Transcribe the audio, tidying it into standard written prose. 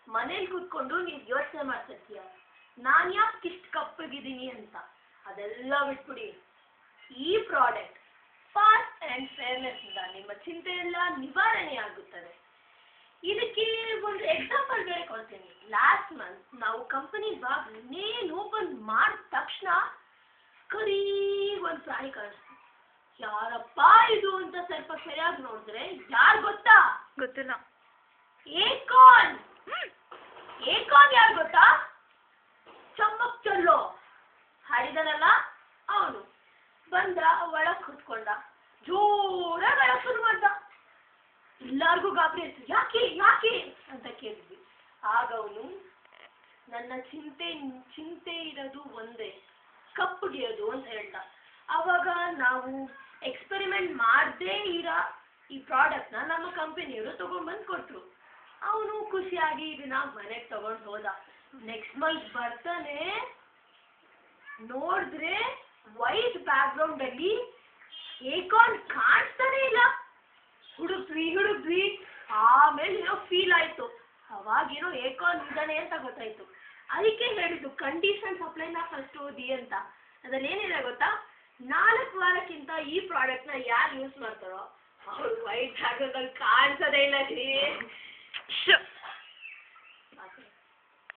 ಮನೇಲಿ ಕೂತ್ಕೊಂಡು ನೀವು ಯೋಚನೆ ಮಾಡ್ತಿರ್ತೀಯ ನಾನು ಯಾಕೆ ಇಷ್ಟು ಕಪ್ಪಗಿದ್ದೀನಿ ಅಂತ. ಅದೆಲ್ಲ ಬಿಟ್ಬಿಡಿ. ಈ ಪ್ರಾಡಕ್ಟ್ ಫಾಸ್ಟ್ ಆ್ಯಂಡ್ ಫೇರ್ನೆಸ್ ಇಂದ ನಿಮ್ಮ ಚಿಂತೆ ಎಲ್ಲ ನಿವಾರಣೆ ಆಗುತ್ತದೆ. ಇದಕ್ಕೆ ಒಂದು ಎಕ್ಸಾಂಪಲ್ ಬೇರೆ ಕೊಡ್ತೀನಿ. ಲಾಸ್ಟ್ ಮಂತ್ ನಾವು ಕಂಪನಿ ಬಾಗಿಲು ನೇನ್ ಓಪನ್ ಮಾಡಿದ ತಕ್ಷಣ ಕರೀ ಒಂದು ಪ್ರಾಣಿ ಕಾಣಿಸ್ತು. ಯಾರಪ್ಪ ಇದು ಅಂತ ಸ್ವಲ್ಪ ಸರಿಯಾಗಿ ನೋಡಿದ್ರೆ ಯಾರು ಗೊತ್ತಾ? ಗೊತ್ತಿಲ್ಲ. ಏಕಾನ್. ಏಕಾನ್ ಯಾರು ಗೊತ್ತಾ? ಚಮ್ಮಕ್ ಚೊಲ್ಲೋ ಹಾಡಿದನಲ್ಲ ಅವನು. ಬಂದ ಒಳಗ್ ಕೂತ್ಕೊಂಡ, ಜೋರಾಗಿ ಅಳಕ್ ಶುರು ಮಾಡ್ದ. ಎಲ್ಲಾರ್ಗೂ ಗಾಬರಿ ಆಯ್ತು. ಯಾಕೆ ಯಾಕೆ ಅಂತ ಕೇಳಿದ್ವಿ. ಆಗ ಅವನು ನನ್ನ ಚಿಂತೆ ಇರೋದು ಒಂದೇ, ಕಪ್ಪುಗಿಯೋದು ಅಂತ ಹೇಳ್ದ. ಅವಾಗ ನಾವು ಎಕ್ಸ್ಪೆರಿಮೆಂಟ್ ಮಾಡದೇ ಇರೋ ಈ ಪ್ರಾಡಕ್ಟ್ನ ನಮ್ಮ ಕಂಪನಿಯವರು ತಗೊಂಡ್ಬಂದು ಕೊಟ್ರು. ಅವನು ಖುಷಿಯಾಗಿ ಇದನ್ನ ಮನೆಗೆ ತಗೊಂಡು ಹೋದ. ನೆಕ್ಸ್ಟ್ ಮಂತ್ ಬರ್ತಾನೆ, ನೋಡಿದ್ರೆ ವೈಟ್ ಬ್ಯಾಕ್ಗ್ರೌಂಡ್ ಅಲ್ಲಿ ಏಕಾನ್ ಕಾಣಿಸ್ತಾನೆ ಇಲ್ಲ. ಹುಡುಕ್ವಿ ಆಮೇಲೆ ಏನೋ ಫೀಲ್ ಆಯ್ತು. ಅವಾಗೇನೋ ಏಕಾನ್ ಇದ್ದಾನೆ ಅಂತ ಗೊತ್ತಾಯ್ತು. ಅದಕ್ಕೆ ಹೇಳಿದ್ದು ಕಂಡೀಷನ್ ಸಪ್ಲೈನ ಫಸ್ಟ್ ಓದಿ ಅಂತ. ಅದ್ರಲ್ಲಿ ಏನಿದೆ ಗೊತ್ತಾ? 4 ವಾರಕ್ಕಿಂತ ಈ ಪ್ರಾಡಕ್ಟ್ನ ಯಾರು ಯೂಸ್ ಮಾಡ್ತಾರೋ ಅವ್ರು ವೈಟ್ ಬ್ಯಾಕ್ಗ್ರೌಂಡ್ ಅಲ್ಲಿ ಕಾಣಿಸೋದೇ ಇಲ್ಲ.